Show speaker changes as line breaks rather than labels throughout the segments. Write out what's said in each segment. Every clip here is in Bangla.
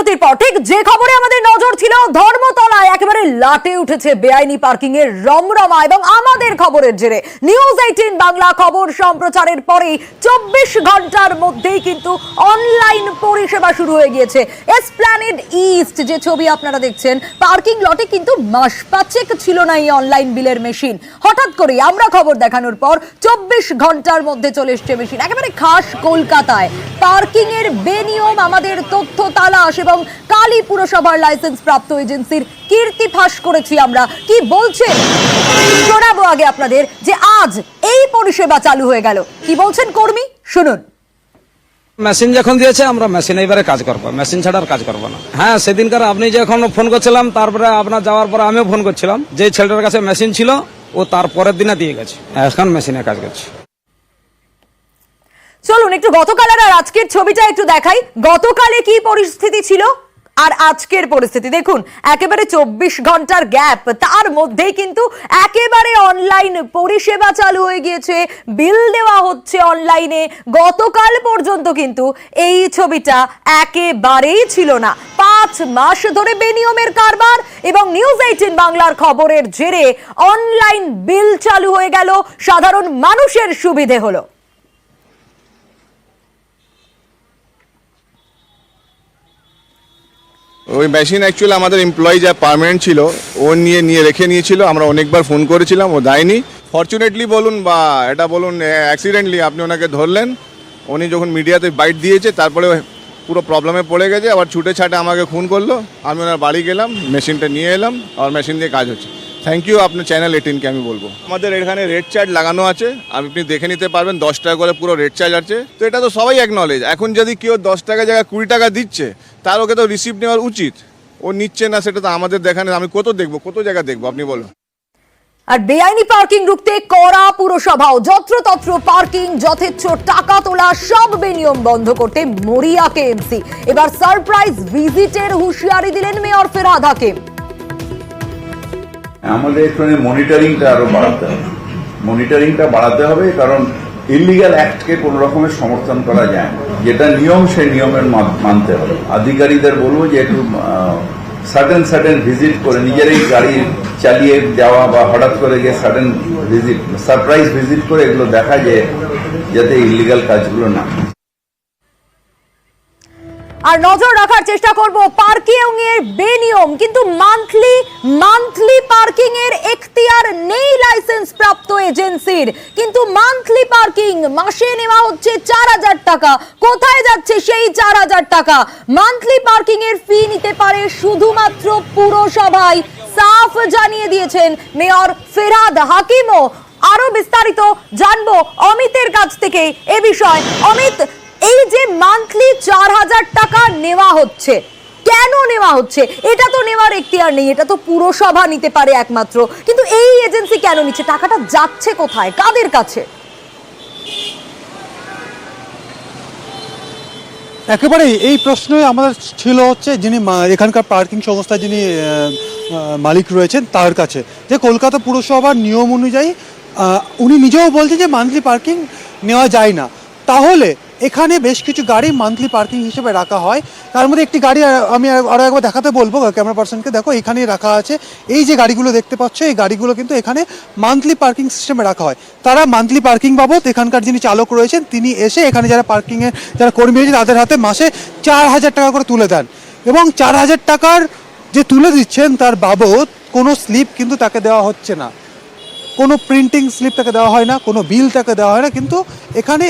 বিরতির পর ঠিক যে খবরে আমাদের নজর ছিল, ধর্মতলায় একেবারে লাটে উঠেছে বেআইনি পার্কিং এর রমরমা। এবং আমাদের খবরের জেরে নিউজ 18 বাংলা খবর সম্প্রচারের পরেই 24 ঘন্টার মধ্যেই কিন্তু অনলাইন পরিষেবা শুরু হয়ে গিয়েছে। এসপ্ল্যানেড ইস্ট যে ছবি আপনারা দেখছেন, পার্কিং লটে কিন্তু মাস পাঁচেক ছিল না এই অনলাইন বিলের মেশিন। হঠাৎ করে আমরা খবর দেখানোর পর 24 ঘন্টার মধ্যে চলে এসছে মেশিন। একেবারে খাস কলকাতায় পার্কিং এর বেনিয়ম আমাদের তথ্য তালাশ এবং কালী পুরসভার লাইসেন্স প্রাপ্ত এজেন্সির কীর্তি ফাঁস করেছি আমরা। কি বলছেন শোনাবো আগে আপনাদের, যে আজ এই পরিষেবা চালু হয়ে গেল। কি বলছেন কর্মী, শুনুন।
মেশিন যখন দিয়েছে আমরা মেশিন এইবারে কাজ করবো, মেশিন ছাড়া আর কাজ করবো না। হ্যাঁ, সেদিনকার আপনি যখন ফোন করছিলাম, তারপরে আপনার যাওয়ার পরে আমিও ফোন করছিলাম, যে ছেলেটার কাছে মেশিন ছিল ও তার পরের দিনে দিয়ে গেছে। এখন মেশিনে কাজ করছে।
চলুন একটু গতকালের আর আজকের ছবিটা একটু দেখাই। গতকালে কি পরিস্থিতি ছিল আর আজকের পরিস্থিতি দেখুন। একেবারে 24 ঘন্টার গ্যাপ, তার মধ্যেই কিন্তু একেবারে অনলাইন পরিষেবা চালু হয়ে গিয়েছে, বিল দেওয়া হচ্ছে অনলাইনে। গতকাল পর্যন্ত কিন্তু এই ছবিটা একেবারেই ছিল না। 5 মাস ধরে বেনিয়মের কারবার এবং নিউজ 18 বাংলার খবরের জেরে অনলাইন বিল চালু হয়ে গেল, সাধারণ মানুষের সুবিধে হলো।
ওই মেশিন অ্যাকচুয়ালি আমাদের এমপ্লয়ি যা পার্মানেন্ট ছিল ও নিয়ে রেখে নিয়েছিল। আমরা অনেকবার ফোন করেছিলাম, ও দেয়নি। ফরচুনেটলি বলুন বা এটা বলুন অ্যাক্সিডেন্টলি আপনি ওনাকে ধরলেন, উনি যখন মিডিয়াতে বাইট দিয়েছে তারপরে পুরো প্রবলেমে পড়ে গেছে। আবার ছুটে ছাটে আমাকে ফোন করলো, আমি ওনার বাড়ি গেলাম, মেশিনটা নিয়ে এলাম, আর মেশিন দিয়ে কাজ হচ্ছে। থ্যাংক ইউ আপনার চ্যানেল 18কে আমি বলবো। আমাদের এখানে রেড চার্জ লাগানো আছে, আপনি দেখে নিতে পারবেন। 10 টাকা করে পুরো রেড চার্জ আছে। তো এটা তো সবাই একনলেজ। এখন যদি কেউ 10 টাকা জায়গায় 20 টাকা দিচ্ছে, তার ওকে তো রিসিপ্ট নেওয়ার উচিত। ও নিচ্ছে না, সেটা তো আমাদের দেখানে। আমি কত দেখবো, কত জায়গা দেখবো, আপনি বলুন।
আর বেআইনি পার্কিং রুখতে কড়া পুরসভাও। যত্রতত্র পার্কিং, যথেচ্ছ টাকা তোলা, সব বেনিয়ম বন্ধ করতে মরিয়া কেএমসি। এবার সারপ্রাইজ ভিজিটের হুঁশিয়ারি দিলেন মেয়র ফেরহাদ হাকিম।
আমাদের এখানে মনিটরিংটা আরো বাড়াতে হবে, কারণ ইলিগাল অ্যাক্টকে কোন রকমের সমর্থন করা যায় না। যেটা নিয়ম সেই নিয়মের মানতে হবে। আধিকারিকদের বলবো যে একটু সাডেন ভিজিট করে, নিজেরাই গাড়ি চালিয়ে যাওয়া বা হঠাৎ করে গিয়ে সারপ্রাইজ ভিজিট করে এগুলো দেখা যায়, যাতে ইলিগাল কাজগুলো না।
আর নজর রাখার চেষ্টা করব পার্কিং এর বেনিয়ম, কিন্তু মান্থলি পার্কিং এর এখতিয়ার নেই লাইসেন্স প্রাপ্ত এজেন্সির। কিন্তু মান্থলি পার্কিং মাসে নেওয়া হচ্ছে 4000 টাকা। কোথায় যাচ্ছে সেই 4000 টাকা? মান্থলি পার্কিং এর ফি নিতে পারে শুধুমাত্র পুরসভায়, সাফ জানিয়ে দিয়েছেন মেয়র ফেরহাদ হাকিমও। আরো বিস্তারিত জানবো অমিতের কাছ থেকে এ বিষয়। অমিত, এই যে মান্থলি 4000 টাকা নেওয়া হচ্ছে, কেন নেওয়া হচ্ছে? এটা তো নেওয়ার এখতিয়ার নেই, এটা তো পুরসভা নিতে পারে একমাত্র। কিন্তু এই এজেন্সি কেন নিচ্ছে? টাকাটা যাচ্ছে কোথায়, কাদের কাছে?
একেবারে এই প্রশ্নই আমাদের ছিল হচ্ছে যিনি এখানকার পার্কিং সংস্থার যিনি মালিক রয়েছেন তার কাছে, যে কলকাতা পুরসভার নিয়ম অনুযায়ী উনি নিজেও বলছেন যে মান্থলি পার্কিং নেওয়া যায় না। তাহলে এখানে বেশ কিছু গাড়ি মান্থলি পার্কিং হিসেবে রাখা হয়। তার মধ্যে একটি গাড়ি আমি আরও একবার দেখাতে বলবো ক্যামেরা পার্সনকে। দেখো, এখানেই রাখা আছে। এই যে গাড়িগুলো দেখতে পাচ্ছ, এই গাড়িগুলো কিন্তু এখানে মান্থলি পার্কিং সিস্টেমে রাখা হয়। তারা মান্থলি পার্কিং বাবদ এখানকার যিনি চালক রয়েছেন তিনি এসে এখানে যারা পার্কিংয়ের যারা কর্মী রয়েছে তাদের হাতে মাসে 4000 টাকা করে তুলে দেন। এবং 4000 টাকার যে তুলে দিচ্ছেন তার বাবদ কোনো স্লিপ কিন্তু তাকে দেওয়া হচ্ছে না, কোনো প্রিন্টিং স্লিপ তাকে দেওয়া হয় না, কোনো বিল তাকে দেওয়া হয় না। কিন্তু এখানে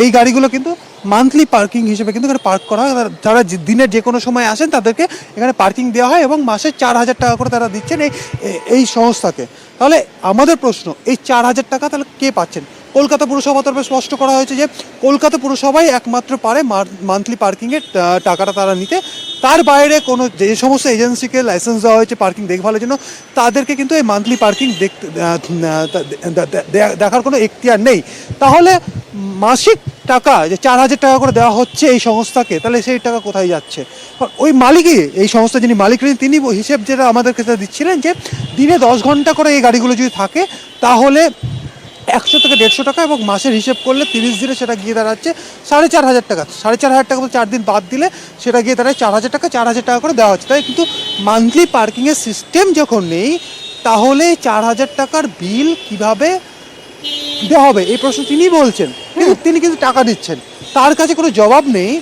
এই গাড়িগুলো কিন্তু মান্থলি পার্কিং হিসেবে কিন্তু এখানে পার্ক করা হয়। তারা দিনের যে কোনো সময় আসেন তাদেরকে এখানে পার্কিং দেওয়া হয় এবং মাসে 4000 টাকা করে তারা দিচ্ছেন এই সংস্থাকে। তাহলে আমাদের প্রশ্ন, এই 4000 টাকা তাহলে কে পাচ্ছেন? কলকাতা পুরসভা তরফে স্পষ্ট করা হয়েছে যে কলকাতা পুরসভাই একমাত্র পারে মান্থলি পার্কিংয়ের টাকাটা তারা নিতে। তার বাইরে কোনো যে সমস্ত এজেন্সিকে লাইসেন্স দেওয়া হয়েছে পার্কিং দেখভালের জন্য, তাদেরকে কিন্তু এই মান্থলি পার্কিং দেখার কোনো এখতিয়ার নেই। তাহলে মাসিক টাকা যে 4000 টাকা করে দেওয়া হচ্ছে এই সংস্থাকে, তাহলে সেই টাকা কোথায় যাচ্ছে? ওই মালিকই, এই সংস্থা যিনি মালিক রয়েছেন তিনি হিসেব যেটা আমাদেরকে দিচ্ছিলেন যে দিনে 10 ঘন্টা করে এই গাড়িগুলো যদি থাকে তাহলে 100 থেকে 150 টাকা, এবং মাসের হিসেব করলে 30 দিনে সেটা গিয়ে দাঁড়াচ্ছে 4,500 টাকা। 4,500 টাকা 4 দিন বাদ দিলে সেটা গিয়ে দাঁড়ায় 4,000 টাকা। 4,000 টাকা করে দেওয়া হচ্ছে, তাই কিন্তু মান্থলি পার্কিংয়ের সিস্টেম যখন নেই, তাহলে 4,000 টাকার বিল কিভাবে দেওয়া হবে এই প্রশ্ন তিনি বলছেন, কিন্তু তিনি কিন্তু টাকা দিচ্ছেন, তার কাছে কোনো জবাব নেই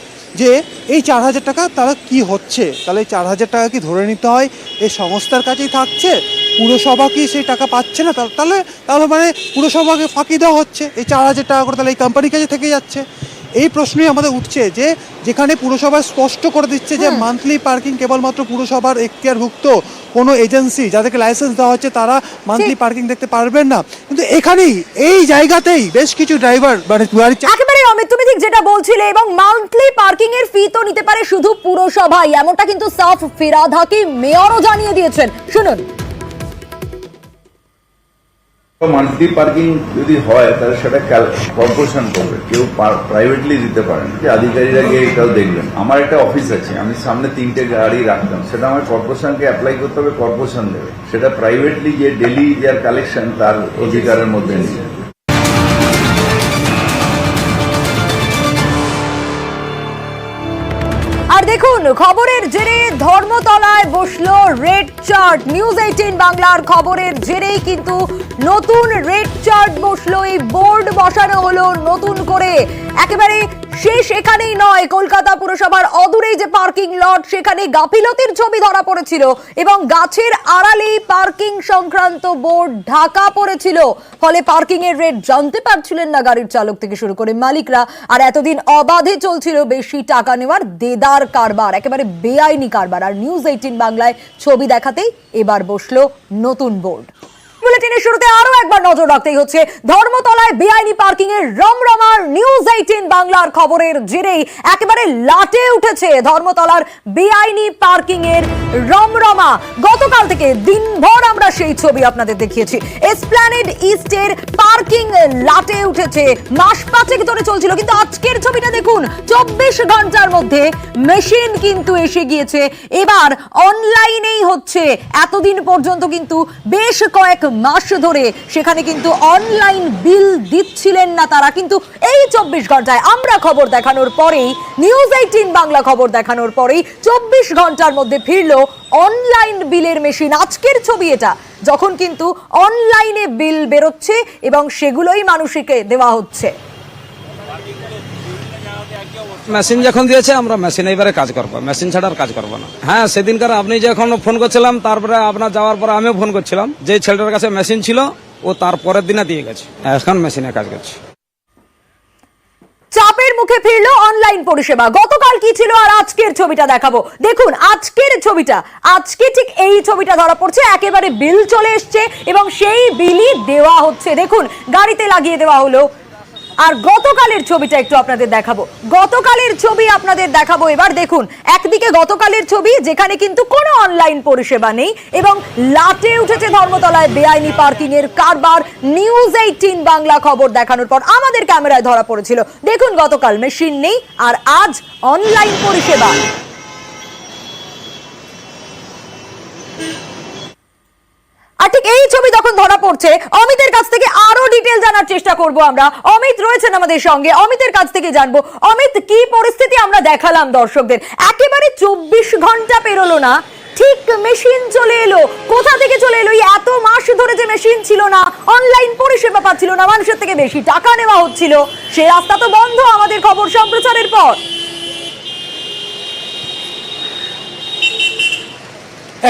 যে এই 4,000 টাকা তারা কি হচ্ছে। তাহলে এই 4,000 টাকা কি ধরে নিতে হয় এই সংস্থার কাছেই থাকছে, পুরসভা কি সেই টাকা পাচ্ছে না? তাহলে তাহলে মানে পুরসভাকে ফাঁকি দেওয়া হচ্ছে, এই 4,000 টাকা করে তাহলে এই কোম্পানির কাছে থেকে যাচ্ছে। এই প্রশ্নই আমাদের উঠছে যে যেখানে পুরসভা স্পষ্ট করে দিচ্ছে যে মান্থলি পার্কিং কেবলমাত্র পুরসভার এখতিয়ারভুক্ত কোনো এজেন্সি যাদেরকে লাইসেন্স দেওয়া হচ্ছে তারা মান্থলি পার্কিং দেখতে পারবেন না, কিন্তু এখানেই এই জায়গাতেই বেশ কিছু ড্রাইভার মানে
একেবারে অমিত, তুমি ঠিক যেটা বলছিলে, এবং মান্থলি পার্কিং এর ফি তো নিতে পারে শুধু পুরসভাই, এমনটা কিন্তু সাফ ফিরাদ হাকিম মেয়রও জানিয়ে দিয়েছেন। শুনুন।
মান্থলি পার্কিং যদি হয় তাহলে সেটা কর্পোরেশন করবে, কেউ প্রাইভেটলি দিতে পারে না। যে আধিকারিকরা গিয়ে এটাও দেখবেন। আমার একটা অফিস আছে, আমি সামনে 3টে গাড়ি রাখতাম, সেটা আমার কর্পোরেশনকে অ্যাপ্লাই করতে হবে, কর্পোরেশন দেবে। সেটা প্রাইভেটলি যে ডেলি যার কালেকশন তার অধিকারের মধ্যে নেই।
আর দেখুন, খবরের জেরে ধর্মতলায় বসলো রেড চার্ট। নিউজ 18 বাংলার খবরের জেরেই কিন্তু নতুন রেড চার্ট বসলো, এই বোর্ড বসানো হলো নতুন করে। একেবারে শেষ এখানেই নয়, কলকাতা পুরসভার অদূরেই যে পার্কিং লট, সেখানে গাফিলতির ছবি ধরা পড়েছিল এবং গাছের আড়ালেই পার্কিং সংক্রান্ত বোর্ড ঢাকা পড়েছিল, ফলে পার্কিং এর রেট জানতে পারছিলেন না গাড়ির চালক থেকে শুরু করে মালিকরা। আর এতদিন অবাধে চলছিল বেশি টাকা নেওয়ার দেদার কারবার, একেবারে বেআইনি কারবার। আর নিউজ 18 বাংলায় ছবি দেখাতেই এবার বসলো নতুন বোর্ড। বুলেটিনের শুরুতে আরো একবার নজর রাখতেই হচ্ছে ধর্মতলায় বেআইনি পার্কিং এর রমরমার। নিউজ 18 বাংলার খবরের জেরেই একেবারে লাটে উঠেছে ধর্মতলার বেআইনি পার্কিং এর রমরমা। গতকাল থেকে দিনভর আমরা সেই ছবি আপনাদের দেখিয়েছি। এসপ্ল্যানেড ইস্টের পার্কিং লাটে উঠেছে, মাস 5 ধরে চলছিল, কিন্তু আজকের ছবিটা দেখুন, 24 ঘন্টার মধ্যে মেশিন কিন্তু এসে গিয়েছে। এবার অনলাইনেই হচ্ছে। এতদিন পর্যন্ত কিন্তু বেশ কয়েক মাস ধরে সেখানে কিন্তু অনলাইন বিল দিচ্ছিলেন না তারা, কিন্তু এই 24 ঘন্টায় আমরা খবর দেখানোর পরেই, নিউজ 18 বাংলা খবর দেখানোর পরেই 24 ঘন্টার মধ্যে ফিরলো অনলাইন বিলের মেশিন। আজকের ছবি এটা, যখন কিন্তু অনলাইনে বিল বেরোচ্ছে এবং সেগুলোই মানুষকে দেওয়া হচ্ছে।
মেশিন যখন দিয়েছে আমরা মেশিন এবারে কাজ করবো, মেশিন ছাড়া আর কাজ করবো না। হ্যাঁ, সেদিনকার আপনি যখন ফোন করছিলাম, তারপরে আপনার যাওয়ার পরে আমিও ফোন করছিলাম, যে ছেলেটার কাছে মেশিন ছিল ও তার পরের দিনে দিয়ে গেছে, এখন মেশিনে কাজ করছে।
চাপের মুখে ফিরলো অনলাইন পরিষেবা। গতকাল কি ছিল আর আজকের ছবিটা দেখাবো। দেখুন আজকের ছবিটা, আজকে ঠিক এই ছবিটা ধরা পড়ছে। একেবারে বিল চলে এসছে এবং সেই বিলই দেওয়া হচ্ছে। দেখুন গাড়িতে লাগিয়ে দেওয়া হলো। আর গতকালের ছবিটা একটু আপনাদের দেখাবো, গতকালের ছবি আপনাদের দেখাবো। এবার দেখুন, একদিকে গতকালের ছবি যেখানে কিন্তু কোনো অনলাইন পরিষেবা নেই এবং লাটে উঠেছে ধর্মতলায় বেআইনি পার্কিং এর কারবার। নিউজ 18 বাংলা খবর দেখানোর পর আমাদের ক্যামেরায় ধরা পড়েছিল। দেখুন গতকাল মেশিন নেই আর আজ অনলাইন পরিষেবা। আর ঠিক এই ছবি যখন ধরা পড়ছে, অমিতের কাছ থেকে আরো ডিটেল জানার চেষ্টা করব আমরা। অমিত রয়েছেন আমাদের সঙ্গে, অমিতের কাছ থেকে জানবো। অমিত, কি পরিস্থিতি আমরা দেখালাম দর্শকদের, একেবারে 24 ঘন্টা পেরোলো না, ঠিক মেশিন চলে এলো। কোথা থেকে চলে এলো? এত মাস ধরে যে মেশিন ছিল না, অনলাইন পরিষেবা পাচ্ছিল না, মানুষের থেকে বেশি টাকা নেওয়া হচ্ছিল, সে রাস্তা তো বন্ধ আমাদের খবর সম্প্রচারের পর।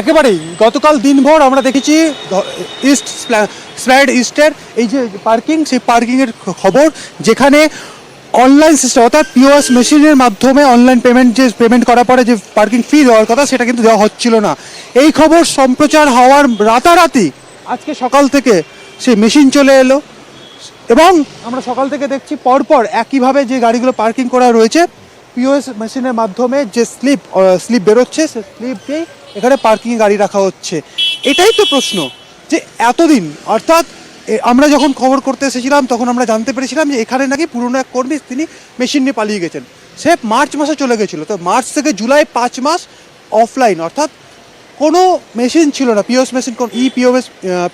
একেবারেই গতকাল দিনভর আমরা দেখেছি এসপ্ল্যানেড ইস্টের এই যে পার্কিং, সেই পার্কিংয়ের খবর, যেখানে অনলাইন সিস্টেম অর্থাৎ পিওএস মেশিনের মাধ্যমে অনলাইন পেমেন্ট করার পরে যে পার্কিং ফি দেওয়ার কথা, সেটা কিন্তু দেওয়া হচ্ছিল না। এই খবর সম্প্রচার হওয়ার রাতারাতি আজকে সকাল থেকে সেই মেশিন চলে এলো এবং আমরা সকাল থেকে দেখছি পরপর একইভাবে যে গাড়িগুলো পার্কিং করা রয়েছে, পিওএস মেশিনের মাধ্যমে যে স্লিপ বেরোচ্ছে, সে স্লিপ দিয়েই এখানে পার্কিং গাড়ি রাখা হচ্ছে। এটাই তো প্রশ্ন, যে এতদিন, অর্থাৎ আমরা যখন খবর করতে এসেছিলাম তখন আমরা জানতে পেরেছিলাম যে এখানে নাকি পুরনো এক কর্মী, তিনি মেশিন নিয়ে পালিয়ে গেছেন। সে মার্চ মাসে চলে গেছিলো, তো মার্চ থেকে জুলাই 5 মাস অফলাইন, অর্থাৎ কোনো মেশিন ছিল না, পিওএস মেশিন,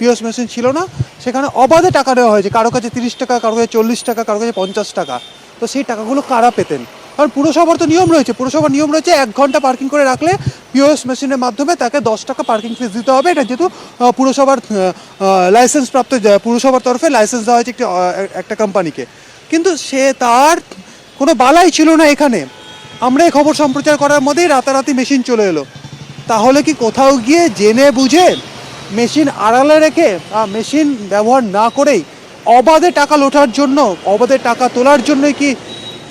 পিওএস মেশিন ছিল না, সেখানে অবাধে টাকা দেওয়া হয়েছে, কারো কাছে 30 টাকা, কারো কাছে 40 টাকা, কারো কাছে 50 টাকা। তো সেই টাকাগুলো কারা পেতেন? কারণ পুরসভার তো নিয়ম রয়েছে, পুরসভার নিয়ম রয়েছে 1 ঘন্টা পার্কিং করে রাখলে পিওএস মেশিনের মাধ্যমে তাকে 10 টাকা পার্কিং ফিস দিতে হবে। এটা যেহেতু পুরসভার লাইসেন্স প্রাপ্ত, পুরসভার তরফে লাইসেন্স দেওয়া হয়েছে একটা কোম্পানিকে, কিন্তু সে তার কোনো বালাই ছিল না এখানে। আমরা এই খবর সম্প্রচার করার মধ্যেই রাতারাতি মেশিন চলে এলো। তাহলে কি কোথাও গিয়ে জেনে বুঝে মেশিন আড়ালে রেখে মেশিন ব্যবহার না করেই অবাধে টাকা লোটার জন্য, অবাধে টাকা তোলার জন্যই কি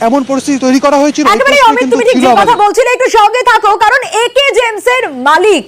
এমন পরিস্থিতি তৈরি করা হয়েছিল?
একেবারে অমিত, তুমি ঠিক যে কথা বলছিলে, একটু সঙ্গে থাকো, কারণ একে জেমসের মালিক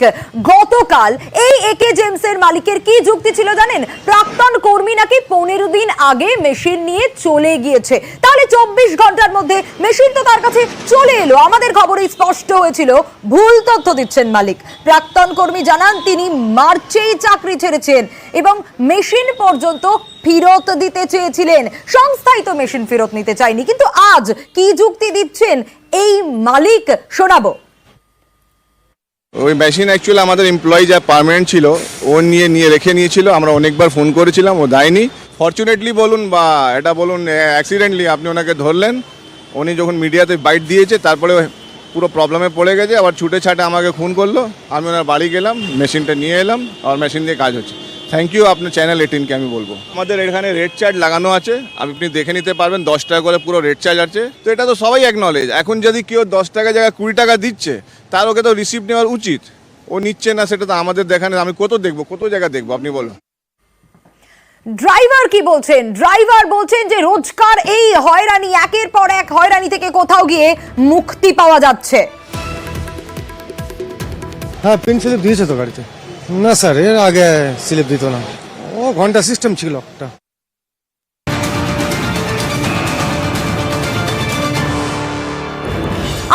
গতকাল, এই একে জেমসের মালিকের কি যুক্তি ছিল জানেন? প্রাক্তন কর্মী নাকি 15 দিন আগে মেশিন নিয়ে চলে গিয়েছে, তাহলে 24 ঘন্টার মধ্যে মেশিন তো তার কাছে চলে এলো। আমাদের খবরে স্পষ্ট হয়েছিল ভুল তথ্য দিচ্ছেন মালিক। প্রাক্তন কর্মী জানান তিনি মার্চেই চাকরি ছেড়েছেন এবং মেশিন পর্যন্ত ফেরত দিতে চেয়েছিলেন। সংস্থাই তো মেশিন ফেরত নিতে চায়নি, কিন্তু আজ কি যুক্তি দিচ্ছেন এই মালিক শোনাবো।
ওই মেশিন অ্যাকচুয়ালি আমাদের এমপ্লয়ি যা পার্মানেন্ট ছিল ও নিয়ে রেখে নিয়েছিল। আমরা অনেকবার ফোন করেছিলাম, ও দেয়নি। ফরচুনেটলি বলুন বা এটা বলুন অ্যাক্সিডেন্টলি আপনি ওনাকে ধরলেন। উনি যখন মিডিয়াতে বাইট দিয়েছে তারপরে পুরো প্রবলেমে পড়ে গেছে, আবার ছুটে ছাটে আমাকে ফোন করলো। আমি ওনার বাড়ি গেলাম, মেশিনটা নিয়ে এলাম, আর মেশিন দিয়ে কাজ হচ্ছে। থ্যাংক ইউ আপনার চ্যানেল 18কে আমি বলবো। আমাদের এখানে রেড চার্জ লাগানো আছে, আপনি দেখে নিতে পারবেন, 10 টাকা করে পুরো রেড চার্জ আছে। তো এটা তো সবাই অ্যাকনলেজ। এখন যদি কেউ 10 টাকা জায়গায় 20 টাকা দিচ্ছে, তার ওকে তো রিসিপ্ট নেওয়ার উচিত। ও নিচ্ছে না, সেটা তো আমাদের দেখানে, আমি কত দেখবো, কত জায়গা দেখবো, আপনি বলুন।
ড্রাইভার কি বলছেন? ড্রাইভার বলছেন যে রোজকার এই হয়রানি, একের পর এক হয়রানি থেকে কোথাও গিয়ে মুক্তি পাওয়া যাচ্ছে।
হ্যাঁ, পিন স্লিপ দিয়েছে তো গাড়িতে। না স্যার, এর আগে স্লিপ দিত না, ও ঘন্টা সিস্টেম ছিল একটা।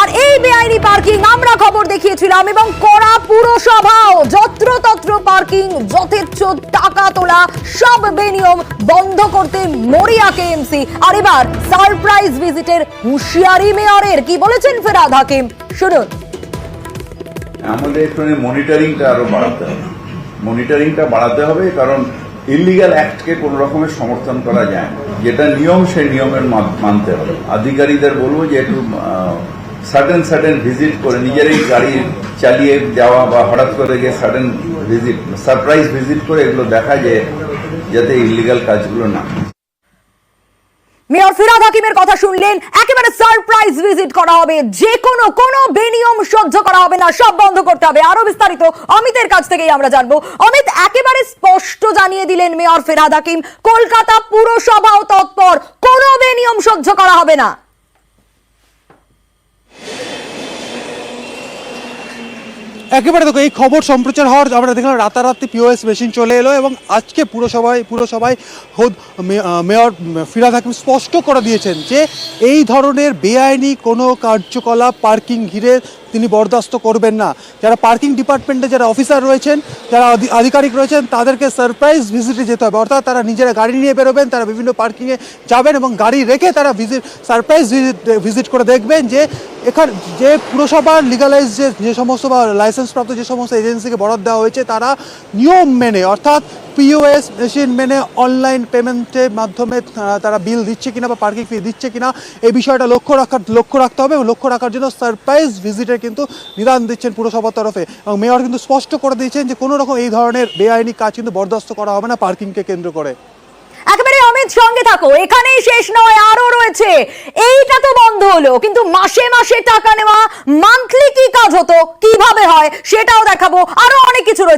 আর এই বেআইনি পার্কিং আমরা খবর দেখিয়েছিলাম, এবং কড়া পুরসভাও যত্রতত্র পার্কিং, যথেচ্ছ টাকা তোলা, সব বেনিয়ম বন্ধ করতে মরিয়া কেএমসি। আর এবার সারপ্রাইজ ভিজিটের হুঁশিয়ারি মেয়রের। কি বলেছেন ফেরাদ হাকিম, শুনুন।
আমাদের এখানে মনিটরিংটা আরো বাড়াতে হবে, কারণ ইলিগাল অ্যাক্টকে কোনো রকমের সমর্থন করা যায় না। যেটা নিয়ম সেই নিয়মের মানতে হবে। আধিকারিকদের বলবো যে একটু সার্টেন ভিজিট করে, নিজেরই গাড়ি চালিয়ে যাওয়া বা হঠাৎ করে গিয়ে সারপ্রাইজ ভিজিট করে এগুলো দেখা যায়, যাতে ইলিগাল কাজগুলো না।
মেয়র ফিরাদ হাকিমের কথা শুনলেন, একেবারে সারপ্রাইজ ভিজিট করা হবে, যে কোনো বেনিয়ম সহ্য করা হবে না, সব বন্ধ করতে হবে। আরো বিস্তারিত অমিতের কাছ থেকেই আমরা জানবো। অমিত, একেবারে স্পষ্ট জানিয়ে দিলেন মেয়র ফিরাদ হাকিম, কলকাতা পুরসভাও তৎপর, কোনো বেনিয়ম সহ্য করা হবে না।
একেবারে দেখো, এই খবর সম্প্রচার হওয়ার আমরা দেখলাম রাতারাতি পিওএস মেশিন চলে এলো, এবং আজকে পুরসভায় খোদ মেয়র ফিরাদ হাকিম স্পষ্ট করে দিয়েছেন যে এই ধরনের বেআইনি কোনো কার্যকলাপ পার্কিং ঘিরে তিনি বরদাস্ত করবেন না। যারা পার্কিং ডিপার্টমেন্টে যারা অফিসার রয়েছেন, যারা আধিকারিক রয়েছেন, তাদেরকে সারপ্রাইজ ভিজিটে যেতে হবে। অর্থাৎ তারা নিজেরা গাড়ি নিয়ে বেরোবেন, তারা বিভিন্ন পার্কিংয়ে যাবেন এবং গাড়ি রেখে তারা সারপ্রাইজ ভিজিট করে দেখবেন যে এখানে যে পুরসভার লিগালাইজ যে সমস্ত বা লাইসেন্সপ্রাপ্ত যে সমস্ত এজেন্সিকে বরাদ দেওয়া হয়েছে, তারা নিয়ম মেনে, অর্থাৎ পিওএস মেশিন মেনে অনলাইন পেমেন্টের মাধ্যমে তারা বিল দিচ্ছে কিনা বা পার্কিং ফি দিচ্ছে কিনা, এই বিষয়টা লক্ষ্য রাখতে হবে। এবং লক্ষ্য রাখার জন্য সারপ্রাইজ ভিজিটের কিন্তু নিদান দিচ্ছেন পুরসভার তরফে। এবং মেয়র কিন্তু স্পষ্ট করে দিয়েছেন যে কোনো রকম এই ধরনের বেআইনি কাজ কিন্তু বরদাস্ত করা হবে না পার্কিংকে কেন্দ্র করে।
একেবারে অমিত, সঙ্গে থাকো, এখানেই শেষ নয়, আরো রয়েছে। এইটা তো বন্ধ হলো, কিন্তু মাসে মাসে টাকা নেওয়া, মান্থলি কি কাজ হতো, কিভাবে হয়, সেটাও দেখাবো। আরো অনেক কিছু রয়েছে।